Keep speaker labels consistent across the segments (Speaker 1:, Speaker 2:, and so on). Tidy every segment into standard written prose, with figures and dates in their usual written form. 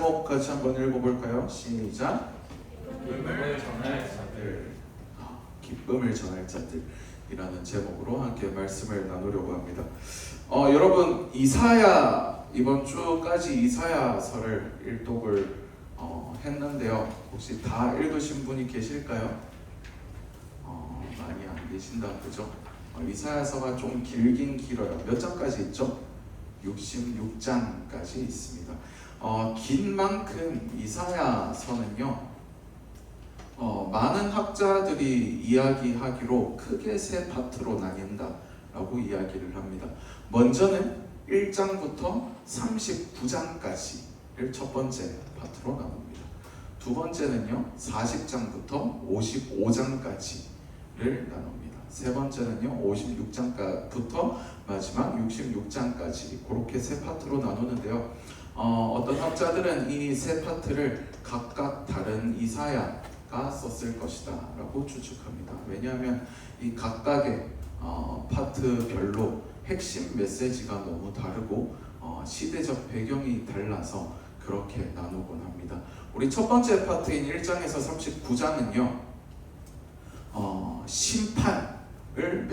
Speaker 1: 제목까지 한번 읽어볼까요? 시작.
Speaker 2: 기쁨을 전할 자들.
Speaker 1: 기쁨을 전할 자들이라는 제목으로 함께 말씀을 나누려고 합니다. 여러분, 이사야, 이번 주까지 이사야서를 일독을 했는데요. 혹시 다 읽으신 분이 계실까요? 많이 안 계신다, 그죠? 이사야서가 좀 길긴 길어요. 몇 장까지 있죠? 66장까지 있습니다. 긴 만큼 이사야서는요, 많은 학자들이 이야기하기로 크게 세 파트로 나뉜다라고 이야기를 합니다. 먼저는 1장부터 39장까지를 첫 번째 파트로 나눕니다. 두 번째는요, 40장부터 55장까지를 나눕니다. 세 번째는요, 56장부터 마지막 66장까지 그렇게 세 파트로 나누는데요. 어떤 학자들은 이 세 파트를 각각 다른 이사야가 썼을 것이다 라고 추측합니다. 왜냐하면 이 각각의 파트별로 핵심 메시지가 너무 다르고 시대적 배경이 달라서 그렇게 나누곤 합니다. 우리 첫 번째 파트인 1장에서 39장은요, 심판을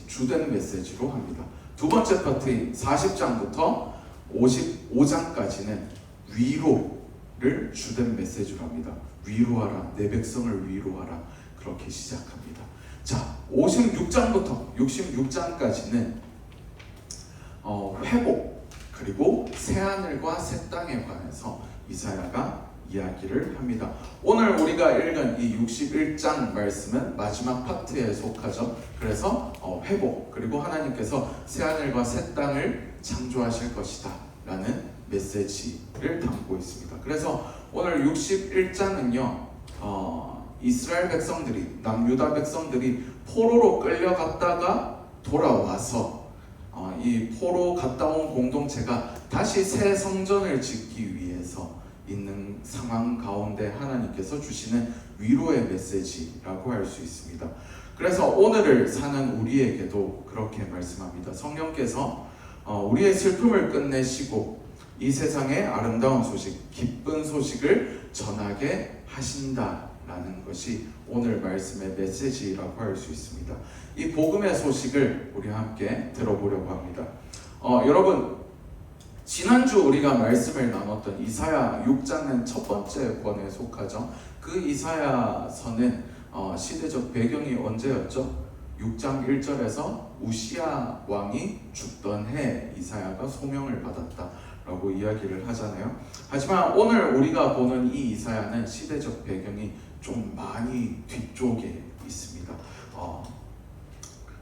Speaker 1: 주된 메시지로 합니다. 두 번째 파트인 40장부터 55장까지는 위로를 주된 메시지로 합니다. 위로하라, 내 백성을 위로하라, 그렇게 시작합니다. 자, 56장부터 66장까지는 회복 그리고 새하늘과 새 땅에 관해서 이사야가 이야기를 합니다. 오늘 우리가 읽은 이 61장 말씀은 마지막 파트에 속하죠. 그래서 회복 그리고 하나님께서 새하늘과 새 땅을 창조하실 것이다 라는 메시지를 담고 있습니다. 그래서 오늘 61장은요, 이스라엘 백성들이, 남유다 백성들이 포로로 끌려갔다가 돌아와서 이 포로 갔다 온 공동체가 다시 새 성전을 짓기 위해서 있는 상황 가운데 하나님께서 주시는 위로의 메시지라고 할 수 있습니다. 그래서 오늘을 사는 우리에게도 그렇게 말씀합니다. 성령께서 우리의 슬픔을 끝내시고 이 세상의 아름다운 소식, 기쁜 소식을 전하게 하신다라는 것이 오늘 말씀의 메시지라고 할 수 있습니다. 이 복음의 소식을 우리 함께 들어보려고 합니다. 여러분, 지난주 우리가 말씀을 나눴던 이사야 6장은 첫 번째 권에 속하죠. 그 이사야서는 시대적 배경이 언제였죠? 6장 1절에서 우시야 왕이 죽던 해 이사야가 소명을 받았다라고 이야기를 하잖아요. 하지만 오늘 우리가 보는 이 이사야는 시대적 배경이 좀 많이 뒤쪽에 있습니다.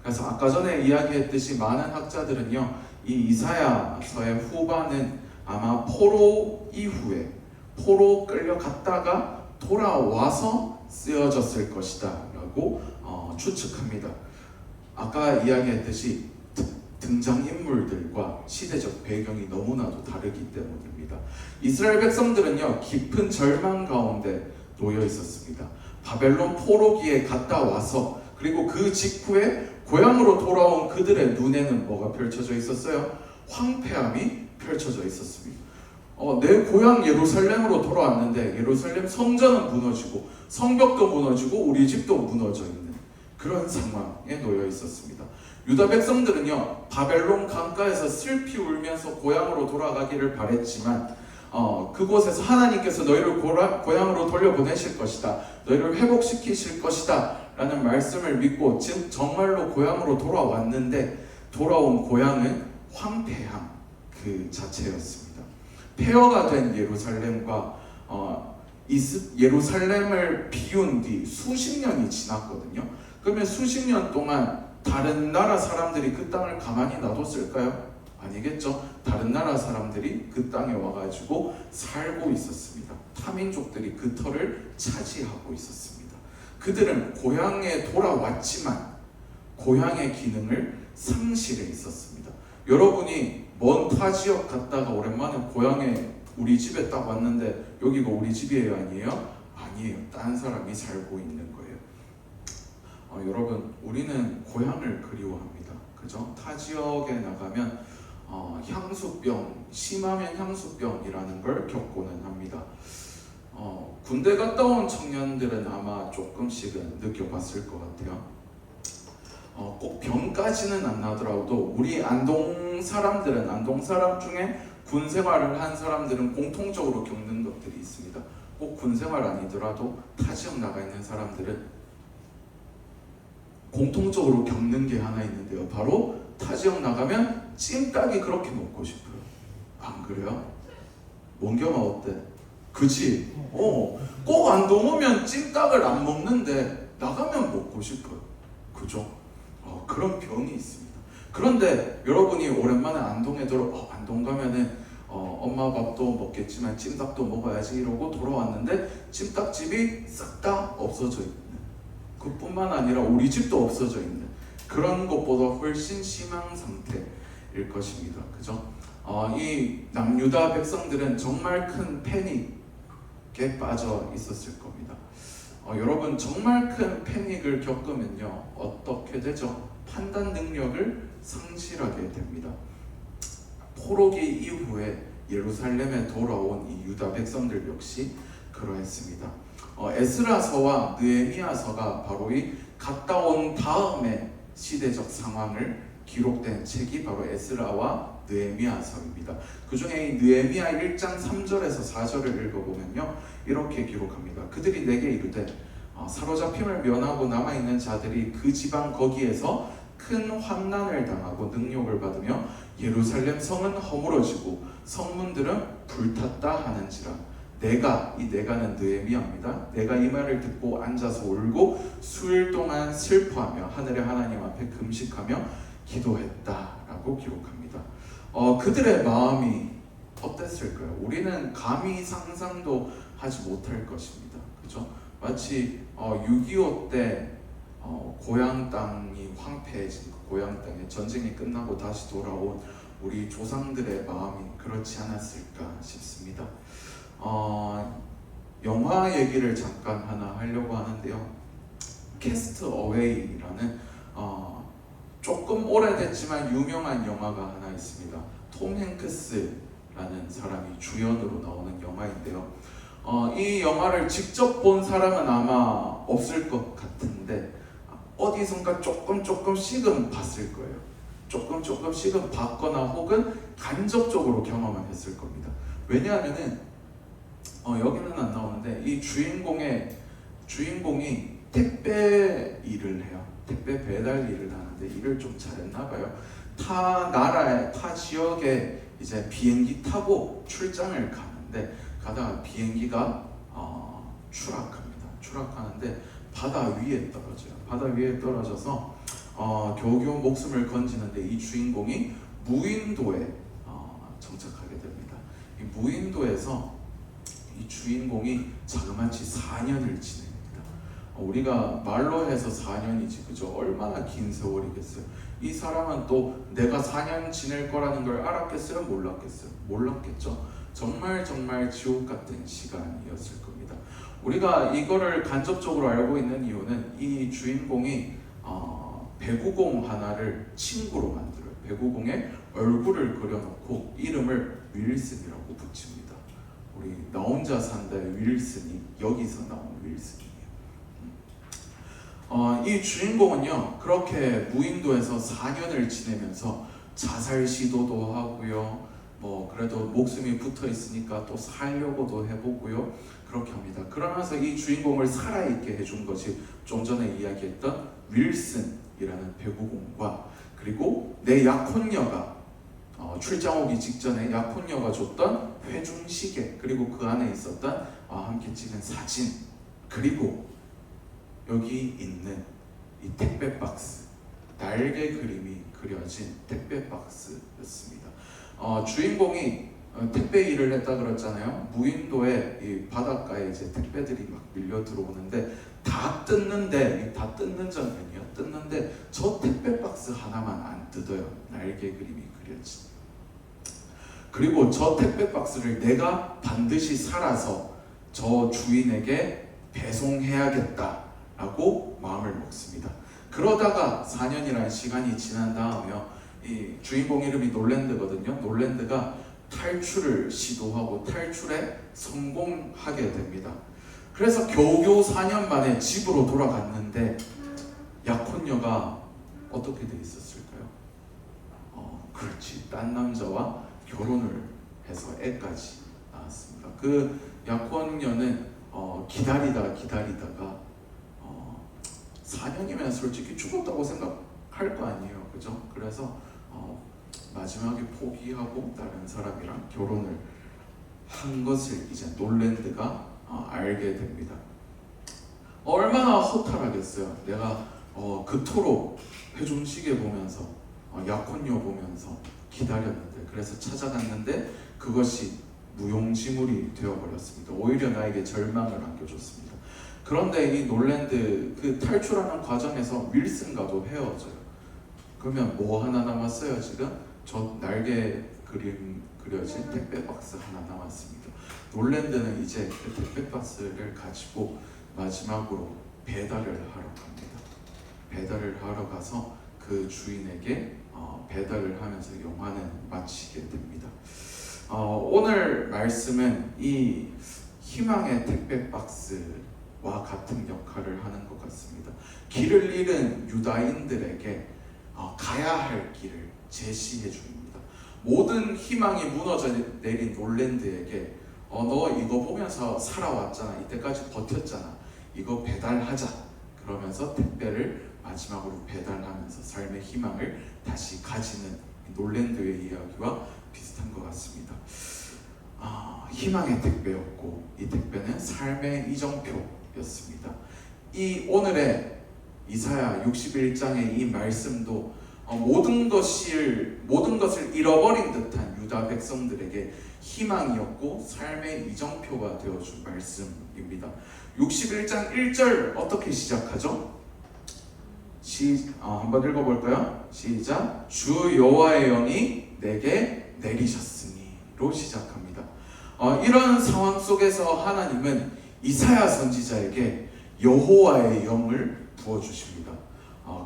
Speaker 1: 그래서 아까 전에 이야기했듯이 많은 학자들은요, 이 이사야서의 후반은 아마 포로 이후에 포로 끌려갔다가 돌아와서 쓰여졌을 것이다 라고 추측합니다. 아까 이야기했듯이 등장인물들과 시대적 배경이 너무나도 다르기 때문입니다. 이스라엘 백성들은요, 깊은 절망 가운데 놓여 있었습니다. 바벨론 포로기에 갔다 와서 그리고 그 직후에 고향으로 돌아온 그들의 눈에는 뭐가 펼쳐져 있었어요? 황폐함이 펼쳐져 있었습니다. 내 고향 예루살렘으로 돌아왔는데 예루살렘 성전은 무너지고 성벽도 무너지고 우리 집도 무너져 있는 그런 상황에 놓여 있었습니다. 유다 백성들은요, 바벨론 강가에서 슬피 울면서 고향으로 돌아가기를 바랬지만 그곳에서 하나님께서 너희를 고향으로 돌려보내실 것이다, 너희를 회복시키실 것이다 라는 말씀을 믿고 즉 정말로 고향으로 돌아왔는데 돌아온 고향은 황폐함 그 자체였습니다. 폐허가 된 예루살렘과 예루살렘을 비운 뒤 수십 년이 지났거든요. 그러면 수십 년 동안 다른 나라 사람들이 그 땅을 가만히 놔뒀을까요? 아니겠죠. 다른 나라 사람들이 그 땅에 와가지고 살고 있었습니다. 타민족들이 그 터를 차지하고 있었습니다. 그들은 고향에 돌아왔지만 고향의 기능을 상실해 있었습니다. 여러분이 먼 타 지역 갔다가 오랜만에 고향에 우리 집에 딱 왔는데 여기가 우리 집이에요? 아니에요? 아니에요. 딴 사람이 살고 있는 거예요. 여러분, 우리는 고향을 그리워합니다. 그죠? 타 지역에 나가면 향수병, 심하면 향수병이라는 걸 겪고는 합니다. 군대 갔다 온 청년들은 아마 조금씩은 느껴봤을 것 같아요. 꼭 병까지는 안 나더라도 우리 안동 사람 중에 군 생활을 한 사람들은 공통적으로 겪는 것들이 있습니다. 꼭 군 생활 아니더라도 타 지역 나가 있는 사람들은 공통적으로 겪는 게 하나 있는데요. 바로 타 지역 나가면 찜닭이 그렇게 먹고 싶어요. 안 그래요? 원겸아 어때? 그치? 꼭 안동 오면 찜닭을 안 먹는데 나가면 먹고 싶어요. 그죠? 그런 병이 있습니다. 그런데 여러분이 오랜만에 안동에 안동 가면은 엄마 밥도 먹겠지만 찜닭도 먹어야지 이러고 돌아왔는데 찜닭집이 싹 다 없어져 있는, 그뿐만 아니라 우리 집도 없어져 있는 그런 것보다 훨씬 심한 상태일 것입니다. 그죠? 이 남유다 백성들은 정말 큰 패닉에 빠져 있었을 겁니다. 여러분 정말 큰 패닉을 겪으면요 어떻게 되죠? 판단 능력을 상실하게 됩니다. 포로기 이후에 예루살렘에 돌아온 이 유다 백성들 역시 그러했습니다. 에스라서와 느헤미야서가 바로 이 갔다 온 다음에 시대적 상황을 기록된 책이 바로 에스라와 느헤미야서입니다. 그 중에 이 느헤미야 1장 3절에서 4절을 읽어보면요 이렇게 기록합니다. 그들이 내게 이르되 사로잡힘을 면하고 남아있는 자들이 그 지방 거기에서 큰 환난을 당하고 능욕을 받으며 예루살렘 성은 허물어지고 성문들은 불탔다 하는지라. 내가는 느헤미야입니다. 내가 이 말을 듣고 앉아서 울고 수일 동안 슬퍼하며 하늘의 하나님 앞에 금식하며 기도했다라고 기록합니다. 그들의 마음이 어땠을까요? 우리는 감히 상상도 하지 못할 것입니다. 그죠? 마치 6.25 때 고향 땅이 황폐해진 그 고향 땅에 전쟁이 끝나고 다시 돌아온 우리 조상들의 마음이 그렇지 않았을까 싶습니다. 영화 얘기를 잠깐 하나 하려고 하는데요. 캐스트 어웨이라는 조금 오래됐지만 유명한 영화가 하나 있습니다. 톰 행크스라는 사람이 주연으로 나오는 영화인데요. 이 영화를 직접 본 사람은 아마 없을 것 같은데 어디선가 조금씩은 봤을 거예요. 조금씩은 봤거나 혹은 간접적으로 경험을 했을 겁니다. 왜냐하면은 여기는 안 나오는데 이 주인공이 택배 일을 해요. 택배 배달 일을 하는데 일을 좀 잘했나 봐요. 타 지역에 이제 비행기 타고 출장을 가는데 가다가 비행기가 추락하는데 바다 위에 떨어져요. 바다 위에 떨어져서 겨우겨우 목숨을 건지는데 이 주인공이 무인도에 정착하게 됩니다. 이 무인도에서 이 주인공이 자그마치 4년을 지냅니다. 우리가 말로 해서 4년이지 그죠? 얼마나 긴 세월이겠어요. 이 사람은 또 내가 4년 지낼 거라는 걸 알았겠어요? 몰랐겠어요? 몰랐겠죠. 정말 지옥 같은 시간이었을 겁니다. 우리가 이거를 간접적으로 알고 있는 이유는 이 주인공이 배구공 하나를 친구로 만들어요. 배구공에 얼굴을 그려놓고 이름을 윌슨이라고 붙입니다. 우리 나 혼자 산다의 윌슨이 여기서 나온 윌슨이에요. 이 주인공은요 그렇게 무인도에서 4년을 지내면서 자살 시도도 하고요, 그래도 목숨이 붙어 있으니까 또 살려고도 해보고요, 그렇게 합니다. 그러면서 이 주인공을 살아있게 해준 것이 좀 전에 이야기했던 윌슨이라는 배구공과 그리고 내 약혼녀가 출장 오기 직전에 약혼녀가 줬던 회중시계, 그리고 그 안에 있었던 함께 찍은 사진, 그리고 여기 있는 이 택배 박스, 날개 그림이 그려진 택배 박스였습니다. 주인공이 택배 일을 했다 그랬잖아요. 무인도에 이 바닷가에 이제 택배들이 막 밀려 들어오는데 다 뜯는데 저 택배 박스 하나만 안 뜯어요. 날개 그림이 그려진. 그리고 저 택배 박스를 내가 반드시 살아서 저 주인에게 배송해야겠다라고 마음을 먹습니다. 그러다가 4년이라는 시간이 지난 다음에요, 이 주인공 이름이 놀랜드거든요. 놀랜드가 탈출을 시도하고 탈출에 성공하게 됩니다. 그래서 겨우겨우 4년 만에 집으로 돌아갔는데 약혼녀가 어떻게 돼 있었을까요? 그렇지, 딴 남자와 결혼을 해서 애까지 낳았습니다. 그 약혼녀는 기다리다가 4년이면 솔직히 죽었다고 생각할 거 아니에요, 그죠? 그래서 마지막에 포기하고 다른 사람이랑 결혼을 한 것을 이제 놀랜드가 알게 됩니다. 얼마나 허탈하겠어요. 내가 그토록 회중시계 보면서 약혼녀 보면서 기다렸는데, 그래서 찾아갔는데 그것이 무용지물이 되어버렸습니다. 오히려 나에게 절망을 안겨줬습니다. 그런데 이 놀랜드 그 탈출하는 과정에서 윌슨과도 헤어져요. 그러면 뭐 하나 남았어요? 지금 저 날개 그림 그려진 택배 박스 하나 남았습니다. 놀랜드는 이제 그 택배 박스를 가지고 마지막으로 배달을 하러 갑니다. 배달을 하러 가서 그 주인에게 배달을 하면서 영화는 마치게 됩니다. 오늘 말씀은 이 희망의 택배 박스와 같은 역할을 하는 것 같습니다. 길을 잃은 유다인들에게 가야 할 길을 제시해 줍니다. 모든 희망이 무너져 내린 놀랜드에게 너 이거 보면서 살아왔잖아, 이때까지 버텼잖아, 이거 배달하자, 그러면서 택배를 마지막으로 배달하면서 삶의 희망을 다시 가지는 놀랜드의 이야기와 비슷한 것 같습니다. 희망의 택배였고 이 택배는 삶의 이정표였습니다. 이 오늘의 이사야 61장의 이 말씀도 모든 것을 잃어버린 듯한 유다 백성들에게 희망이었고 삶의 이정표가 되어준 말씀입니다. 61장 1절 어떻게 시작하죠? 한번 읽어볼까요? 시작. 주 여호와의 영이 내게 내리셨으니로 시작합니다. 이런 상황 속에서 하나님은 이사야 선지자에게 여호와의 영을 부어주십니다.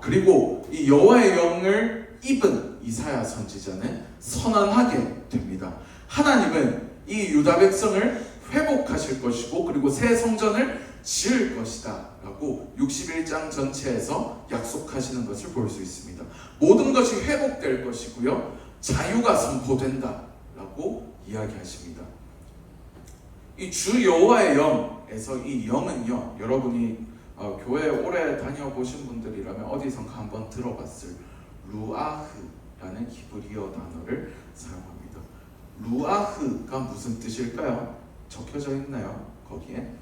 Speaker 1: 그리고 이 여호와의 영을 입은 이사야 선지자는 선언하게 됩니다. 하나님은 이 유다 백성을 회복하실 것이고 그리고 새 성전을 지을 것이다 라고 61장 전체에서 약속하시는 것을 볼 수 있습니다. 모든 것이 회복될 것이고요, 자유가 선포된다 라고 이야기하십니다. 이 주 여호와의 영에서 이 영은요, 여러분이 교회 오래 다녀보신 분들이라면 어디선가 한번 들어봤을 루아흐라는 히브리어 단어를 사용합니다. 루아흐가 무슨 뜻일까요? 적혀져 있나요? 거기에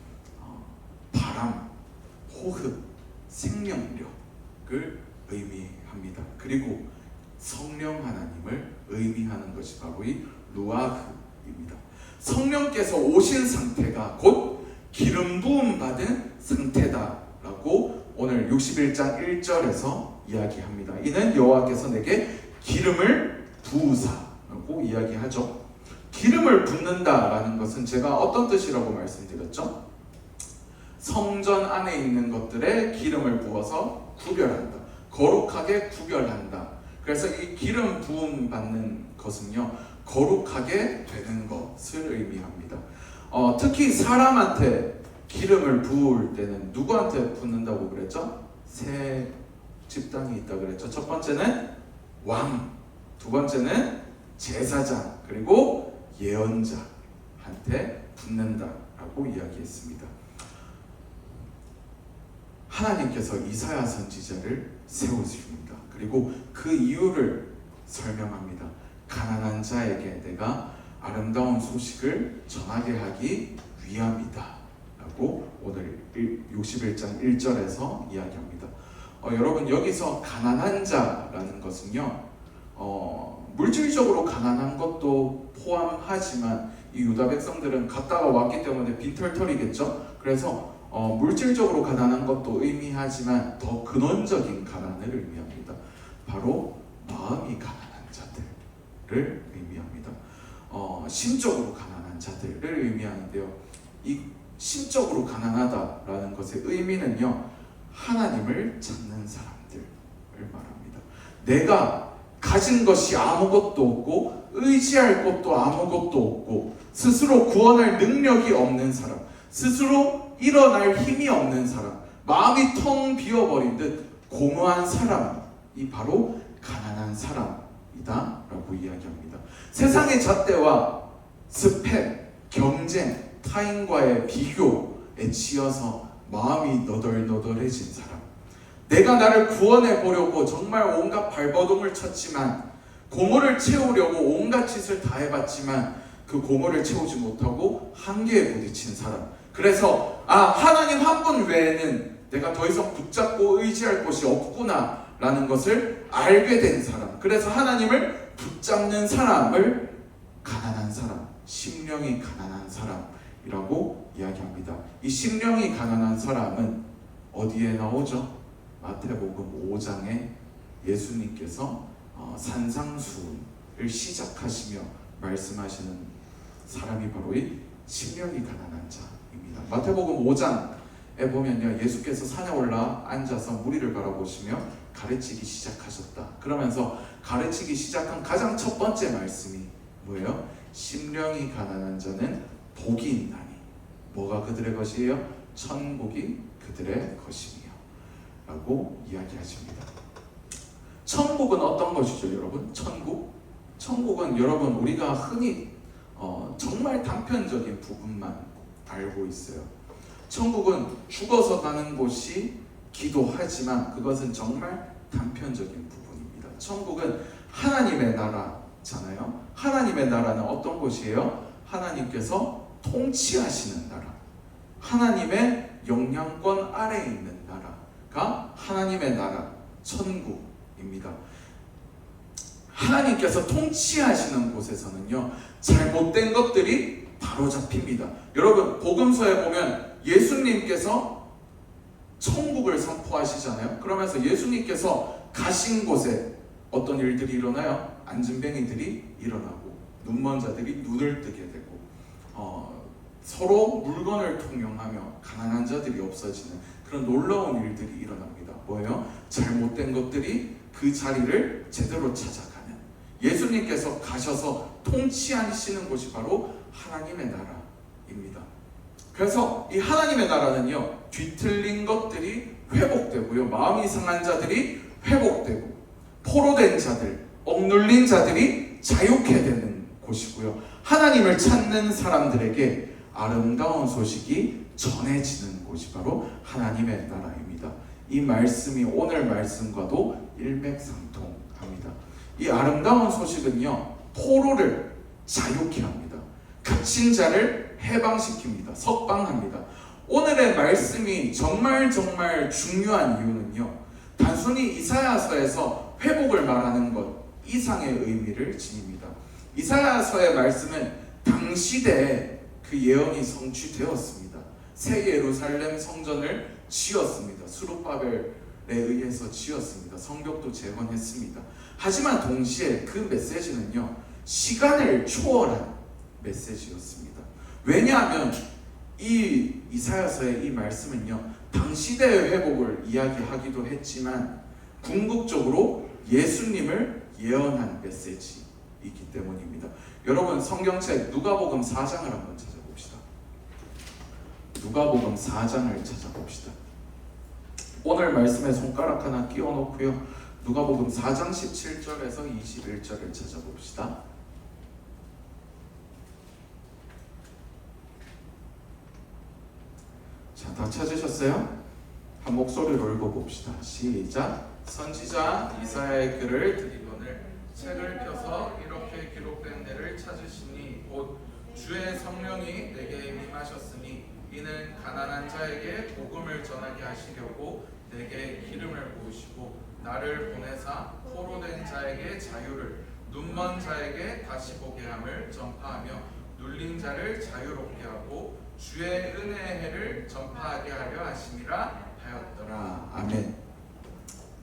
Speaker 1: 바람, 호흡, 생명력을 의미합니다. 그리고 성령 하나님을 의미하는 것이 바로 이 루아흐입니다. 성령께서 오신 상태가 곧 기름 부음 받은 상태다라고 오늘 61장 1절에서 이야기합니다. 이는 여호와께서 내게 기름을 부으사라고 이야기하죠. 기름을 붓는다라는 것은 제가 어떤 뜻이라고 말씀드렸죠? 성전 안에 있는 것들에 기름을 부어서 구별한다, 거룩하게 구별한다. 그래서 이 기름 부음 받는 것은요, 거룩하게 되는 것을 의미합니다. 특히 사람한테 기름을 부을 때는 누구한테 붓는다고 그랬죠? 세 집단이 있다 그랬죠. 첫 번째는 왕, 두 번째는 제사장, 그리고 예언자한테 붓는다라고 이야기했습니다. 하나님께서 이사야 선지자를 세우십니다. 그리고 그 이유를 설명합니다. 가난한 자에게 내가 아름다운 소식을 전하게 하기 위함이다 라고 오늘 61장 1절에서 이야기합니다. 여러분, 여기서 가난한 자라는 것은요, 물질적으로 가난한 것도 포함하지만 이 유다 백성들은 갔다가 왔기 때문에 빈털털이겠죠. 그래서 물질적으로 가난한 것도 의미하지만 더 근원적인 가난을 의미합니다. 바로 마음이 가난한 자들을 의미합니다. 심적으로 가난한 자들을 의미하는데요, 이 심적으로 가난하다라는 것의 의미는요, 하나님을 찾는 사람들을 말합니다. 내가 가진 것이 아무것도 없고 의지할 것도 아무것도 없고 스스로 구원할 능력이 없는 사람, 스스로 일어날 힘이 없는 사람, 마음이 텅 비어버린 듯 공허한 사람이 바로 가난한 사람이다 라고 이야기합니다. 세상의 잣대와 스펙, 경쟁, 타인과의 비교에 치여서 마음이 너덜너덜해진 사람, 내가 나를 구원해 보려고 정말 온갖 발버둥을 쳤지만, 공허를 채우려고 온갖 짓을 다 해봤지만 그 공허를 채우지 못하고 한계에 부딪힌 사람, 그래서 하나님 한 분 외에는 내가 더 이상 붙잡고 의지할 곳이 없구나 라는 것을 알게 된 사람, 그래서 하나님을 붙잡는 사람을 가난한 사람, 심령이 가난한 사람이라고 이야기합니다. 이 심령이 가난한 사람은 어디에 나오죠? 마태복음 5장에 예수님께서 산상수훈을 시작하시며 말씀하시는 사람이 바로 이 심령이 가난한 자입니다. 마태복음 5장에 보면요, 예수께서 산에 올라 앉아서 무리를 바라보시며 가르치기 시작하셨다. 그러면서 가르치기 시작한 가장 첫 번째 말씀이 뭐예요? 심령이 가난한 자는 복이 있나니 뭐가 그들의 것이에요? 천국이 그들의 것이며 라고 이야기하십니다. 천국은 어떤 것이죠, 여러분? 천국은 여러분 우리가 흔히 정말 단편적인 부분만 알고 있어요. 천국은 죽어서 가는 곳이 기도하지만 그것은 정말 단편적인 부분입니다. 천국은 하나님의 나라잖아요. 하나님의 나라는 어떤 곳이에요? 하나님께서 통치하시는 나라, 하나님의 영향권 아래에 있는 나라가 하나님의 나라, 천국입니다. 하나님께서 통치하시는 곳에서는요, 잘못된 것들이 바로 잡힙니다. 여러분, 복음서에 보면 예수님께서 천국을 선포하시잖아요. 그러면서 예수님께서 가신 곳에 어떤 일들이 일어나요? 앉은뱅이들이 일어나고 눈먼 자들이 눈을 뜨게 되고 서로 물건을 통용하며 가난한 자들이 없어지는 그런 놀라운 일들이 일어납니다. 뭐예요? 잘못된 것들이 그 자리를 제대로 찾아가는, 예수님께서 가셔서 통치하시는 곳이 바로 하나님의 나라입니다. 그래서 이 하나님의 나라는요, 뒤틀린 것들이 회복되고요, 마음이 상한 자들이 회복되고, 포로된 자들, 억눌린 자들이 자유케 되는 곳이고요, 하나님을 찾는 사람들에게 아름다운 소식이 전해지는 곳이 바로 하나님의 나라입니다. 이 말씀이 오늘 말씀과도 일맥상통합니다. 이 아름다운 소식은요, 포로를 자유케 합니다. 갇힌 자를 해방시킵니다. 석방합니다. 오늘의 말씀이 정말 중요한 이유는요, 단순히 이사야서에서 회복을 말하는 것 이상의 의미를 지닙니다. 이사야서의 말씀은 당시대에 그 예언이 성취되었습니다. 새 예루살렘 성전을 지었습니다. 스룹바벨에 의해서 지었습니다. 성벽도 재건했습니다. 하지만 동시에 그 메시지는요, 시간을 초월한 메시지였습니다. 왜냐하면 이 이사야서의 이 말씀은요, 당시대의 회복을 이야기하기도 했지만 궁극적으로 예수님을 예언한 메시지이기 때문입니다. 여러분, 성경책 누가복음 4장을 한번 찾아봅시다. 누가복음 4장을 찾아봅시다. 오늘 말씀에 손가락 하나 끼워 놓고요, 누가복음 4장 17절에서 21절을 찾아봅시다. 자, 다 찾으셨어요? 한 목소리로 읽어봅시다. 시작. 선지자 이사야의 글을 드리거늘 책을 펴서 이렇게 기록된 데를 찾으시니 곧 주의 성령이 내게 임하셨으니 이는 가난한 자에게 복음을 전하게 하시려고 내게 기름을 부으시고 나를 보내사 포로된 자에게 자유를, 눈먼 자에게 다시 보게 함을 전파하며 눌린 자를 자유롭게 하고 주의 은혜의 해를 전파하게 하려 하심이라 하였더라. 아멘.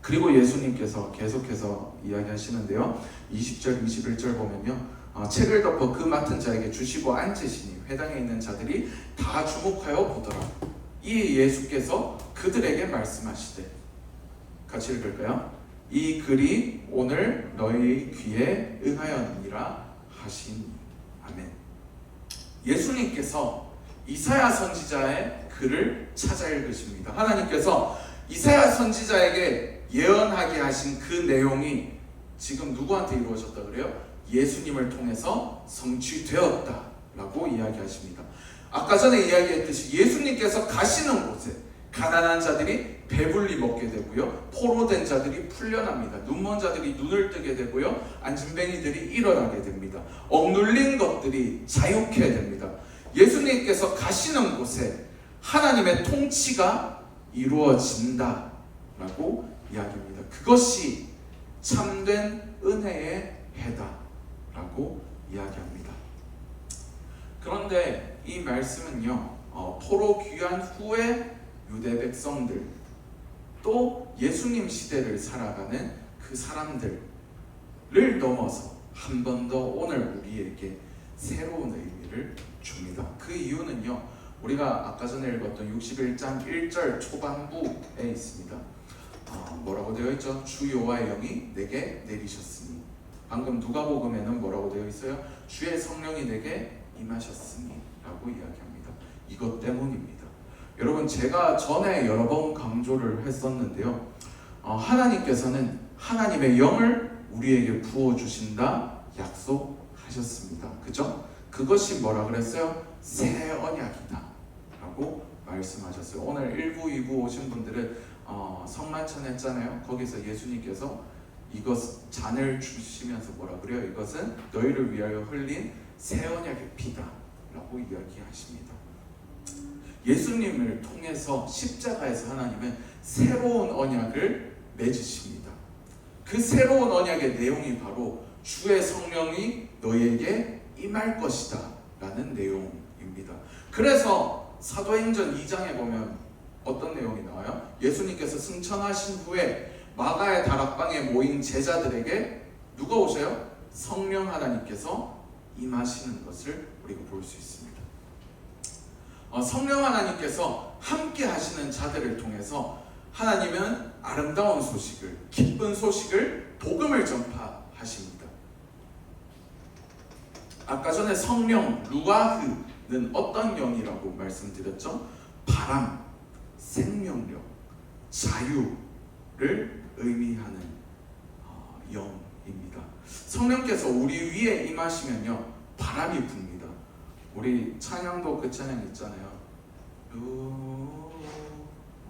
Speaker 1: 그리고 예수님께서 계속해서 이야기하시는데요, 20절 21절 보면요, 책을 덮어 그 맡은 자에게 주시고 앉으시니 회당에 있는 자들이 다 주목하여 보더라. 이 예수께서 그들에게 말씀하시되, 같이 읽을까요? 이 글이 오늘 너희 귀에 응하였느니라 하시니. 아멘. 예수님께서 이사야 선지자의 글을 찾아 읽으십니다. 하나님께서 이사야 선지자에게 예언하게 하신 그 내용이 지금 누구한테 이루어졌다 그래요? 예수님을 통해서 성취되었다 라고 이야기하십니다. 아까 전에 이야기했듯이 예수님께서 가시는 곳에 가난한 자들이 배불리 먹게 되고요, 포로된 자들이 풀려납니다. 눈먼 자들이 눈을 뜨게 되고요, 안진뱅이들이 일어나게 됩니다. 억눌린 것들이 자유케 됩니다. 예수님께서 가시는 곳에 하나님의 통치가 이루어진다 라고 이야기합니다. 그것이 참된 은혜의 해다 라고 이야기합니다. 그런데 이 말씀은요, 포로 귀환 후에 유대 백성들, 또 예수님 시대를 살아가는 그 사람들을 넘어서 한 번 더 오늘 우리에게 새로운 의미를 줍니다. 그 이유는요, 우리가 아까 전에 읽었던 61장 1절 초반부에 있습니다. 뭐라고 되어 있죠? 주 여호와의 영이 내게 내리셨으니. 방금 누가복음에는 뭐라고 되어 있어요? 주의 성령이 내게 임하셨으니 라고 이야기합니다. 이것 때문입니다. 여러분, 제가 전에 여러 번 강조를 했었는데요, 하나님께서는 하나님의 영을 우리에게 부어주신다 약속하셨습니다. 그죠? 그것이 뭐라 그랬어요? 새 언약이다 라고 말씀하셨어요. 오늘 1부, 2부 오신 분들은 성만찬 했잖아요. 거기서 예수님께서 이것 잔을 주시면서 뭐라 그래요? 이것은 너희를 위하여 흘린 새 언약의 피다 라고 이야기하십니다. 예수님을 통해서 십자가에서 하나님은 새로운 언약을 맺으십니다. 그 새로운 언약의 내용이 바로 주의 성령이 너희에게 임할 것이다 라는 내용입니다. 그래서 사도행전 2장에 보면 어떤 내용이 나와요? 예수님께서 승천하신 후에 마가의 다락방에 모인 제자들에게 누가 오셔요? 성령 하나님께서 임하시는 것을 우리가 볼 수 있습니다. 성령 하나님께서 함께 하시는 자들을 통해서 하나님은 아름다운 소식을, 기쁜 소식을, 복음을 전파하십니다. 아까 전에 성령, 루아흐는 어떤 영이라고 말씀드렸죠? 바람, 생명력, 자유를 의미하는 영입니다. 성령께서 우리 위에 임하시면요, 바람이 붑니다. 우리 찬양도 그 찬양 있잖아요.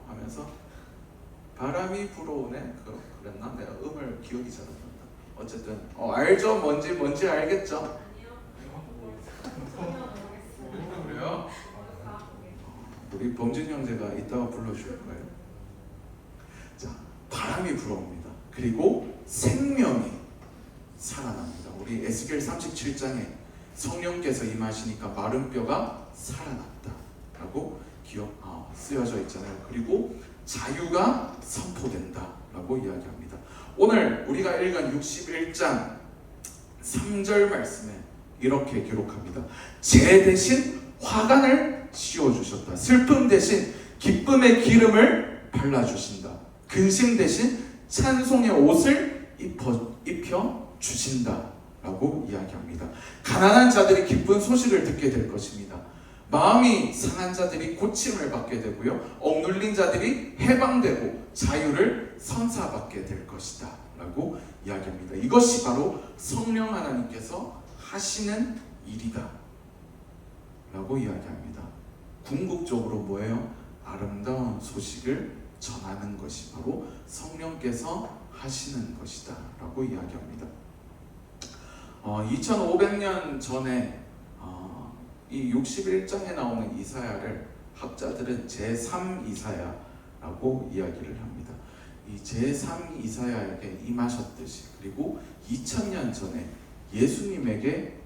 Speaker 1: 하면서 바람이 불어오네. 그랬나? 내가 음을 기억이 잘 안 난다. 어쨌든 알죠? 뭔지 알겠죠? 그래요? 우리 범진 형제가 이따가 불러줄 거예요. 자, 바람이 불어옵니다. 그리고 생명이 살아납니다. 우리 에스겔 37장에 성령께서 임하시니까 마른 뼈가 살아났다라고 쓰여져 있잖아요. 그리고 자유가 선포된다라고 이야기합니다. 오늘 우리가 읽은 61장 3절 말씀에 이렇게 기록합니다. 재 대신 화관을 씌워주셨다. 슬픔 대신 기쁨의 기름을 발라주신다. 근심 대신 찬송의 옷을 입혀주신다 라고 이야기합니다. 가난한 자들이 기쁜 소식을 듣게 될 것입니다. 마음이 상한 자들이 고침을 받게 되고요, 억눌린 자들이 해방되고 자유를 선사받게 될 것이다 라고 이야기합니다. 이것이 바로 성령 하나님께서 하시는 일이다 라고 이야기합니다. 궁극적으로 뭐예요? 아름다운 소식을 전하는 것이 바로 성령께서 하시는 것이다 라고 이야기합니다. 2500년 전에 이 61장에 나오는 이사야를 학자들은 제3 이사야라고 이야기를 합니다. 이 제3 이사야에게 임하셨듯이, 그리고 2000년 전에 예수님에게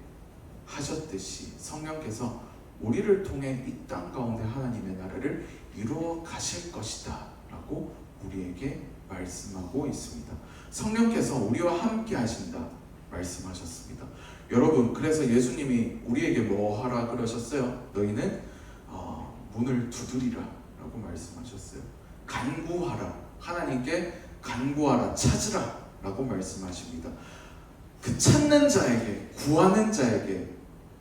Speaker 1: 하셨듯이 성령께서 우리를 통해 이 땅 가운데 하나님의 나라를 이루어 가실 것이다 라고 우리에게 말씀하고 있습니다. 성령께서 우리와 함께 하신다 말씀하셨습니다. 여러분, 그래서 예수님이 우리에게 뭐 하라 그러셨어요? 너희는 문을 두드리라 라고 말씀하셨어요. 간구하라, 하나님께 간구하라, 찾으라 라고 말씀하십니다. 그 찾는 자에게, 구하는 자에게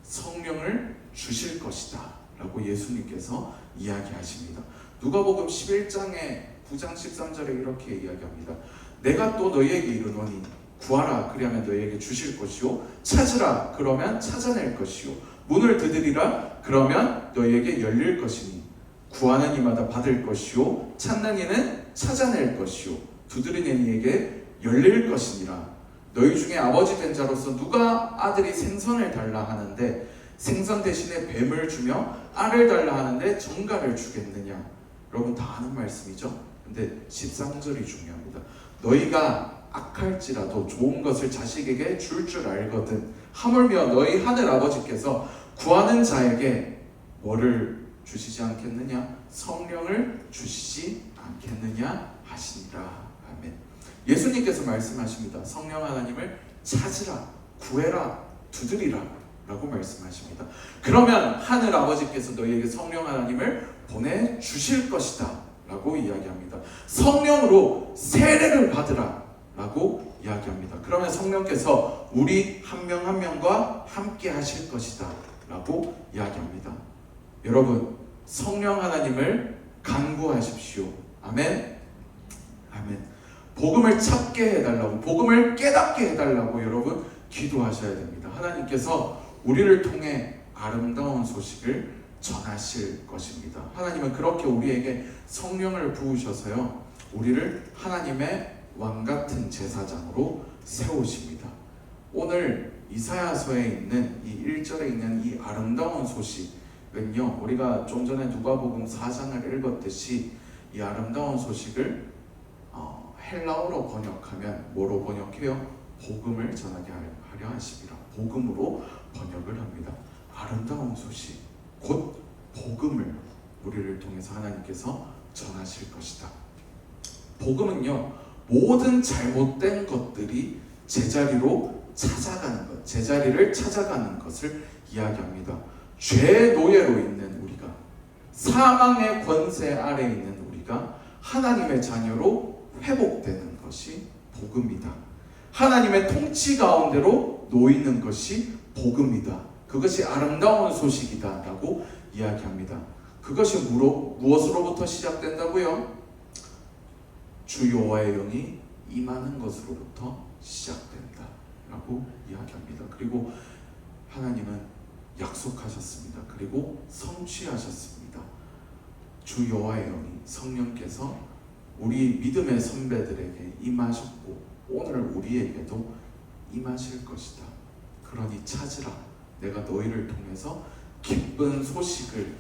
Speaker 1: 성령을 주실 것이다 라고 예수님께서 이야기하십니다. 누가복음 11장에 9장 13절에 이렇게 이야기합니다. 내가 또 너희에게 이르노니 구하라 그리하면 너희에게 주실 것이요, 찾으라 그러면 찾아낼 것이요, 문을 두드리라 그러면 너희에게 열릴 것이니 구하는 이마다 받을 것이요, 찾는 이는 찾아낼 것이요, 두드리는 이에게 열릴 것이니라. 너희 중에 아버지 된 자로서 누가 아들이 생선을 달라 하는데 생선 대신에 뱀을 주며 알을 달라 하는데 정갈을 주겠느냐. 여러분 다 아는 말씀이죠. 근데 13절이 중요합니다. 너희가 악할지라도 좋은 것을 자식에게 줄 줄 알거든 하물며 너희 하늘 아버지께서 구하는 자에게 뭐를 주시지 않겠느냐? 성령을 주시지 않겠느냐 하시니라. 아멘. 예수님께서 말씀하십니다. 성령 하나님을 찾으라, 구해라, 두드리라 라고 말씀하십니다. 그러면 하늘 아버지께서 너희에게 성령 하나님을 보내주실 것이다 라고 이야기합니다. 성령으로 세례를 받으라 라고 이야기합니다. 그러면 성령께서 우리 한 명 한 명과 함께 하실 것이다 라고 이야기합니다. 여러분 성령 하나님을 간구하십시오. 아멘. 아멘. 복음을 찾게 해달라고, 복음을 깨닫게 해달라고 여러분 기도하셔야 됩니다. 하나님께서 우리를 통해 아름다운 소식을 전하실 것입니다. 하나님은 그렇게 우리에게 성령을 부으셔서요, 우리를 하나님의 왕같은 제사장으로 세우십니다. 오늘 이사야서에 있는 이 1절에 있는 이 아름다운 소식은요, 우리가 좀 전에 누가복음 4장을 읽었듯이 이 아름다운 소식을 헬라어로 번역하면 뭐로 번역해요? 복음을 전하게 하려 하십니다. 복음으로 번역을 합니다. 아름다운 소식, 곧 복음을 우리를 통해서 하나님께서 전하실 것이다. 복음은요, 모든 잘못된 것들이 제자리로 찾아가는 것, 제자리를 찾아가는 것을 이야기합니다. 죄의 노예로 있는 우리가, 사망의 권세 아래에 있는 우리가 하나님의 자녀로 회복되는 것이 복음이다. 하나님의 통치 가운데로 놓이는 것이 복음이다. 그것이 아름다운 소식이다 라고 이야기합니다. 그것이 무엇으로부터 시작된다고요? 주 여호와의 영이 임하는 것으로부터 시작된다 라고 이야기합니다. 그리고 하나님은 약속하셨습니다. 그리고 성취하셨습니다. 주 여호와의 영이, 성령께서 우리 믿음의 선배들에게 임하셨고 오늘 우리에게도 임하실 것이다. 그러니 찾으라. 내가 너희를 통해서 기쁜 소식을,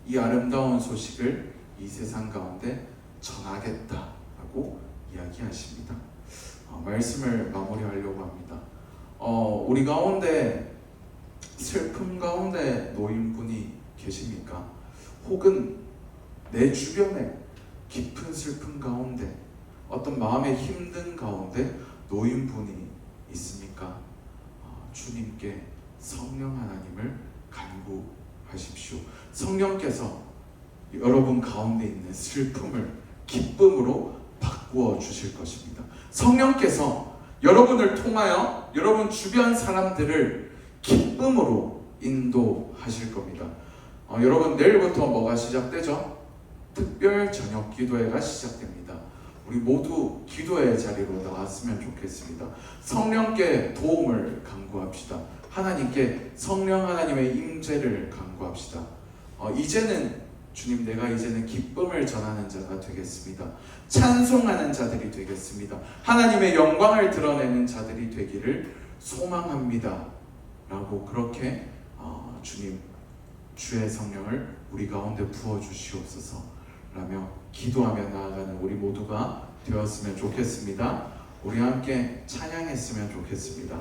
Speaker 1: 이 아름다운 소식을 이 세상 가운데 전하겠다라고 이야기하십니다. 말씀을 마무리하려고 합니다. 우리 가운데 슬픔 가운데 놓인 분이 계십니까? 혹은 내 주변에 깊은 슬픔 가운데, 어떤 마음의 힘든 가운데 놓인 분이 있습니까? 주님께 성령 하나님을 간구하십시오. 성령께서 여러분 가운데 있는 슬픔을 기쁨으로 바꾸어 주실 것입니다. 성령께서 여러분을 통하여 여러분 주변 사람들을 기쁨으로 인도하실 겁니다. 여러분 내일부터 뭐가 시작되죠? 특별 저녁 기도회가 시작됩니다. 우리 모두 기도의 자리로 나왔으면 좋겠습니다. 성령께 도움을 간구합시다. 하나님께 성령 하나님의 임재를 간구합시다. 이제는 주님, 내가 이제는 기쁨을 전하는 자가 되겠습니다. 찬송하는 자들이 되겠습니다. 하나님의 영광을 드러내는 자들이 되기를 소망합니다 라고 그렇게 주님, 주의 성령을 우리 가운데 부어주시옵소서 라며 기도하며 나아가는 우리 모두가 되었으면 좋겠습니다. 우리 함께 찬양했으면 좋겠습니다.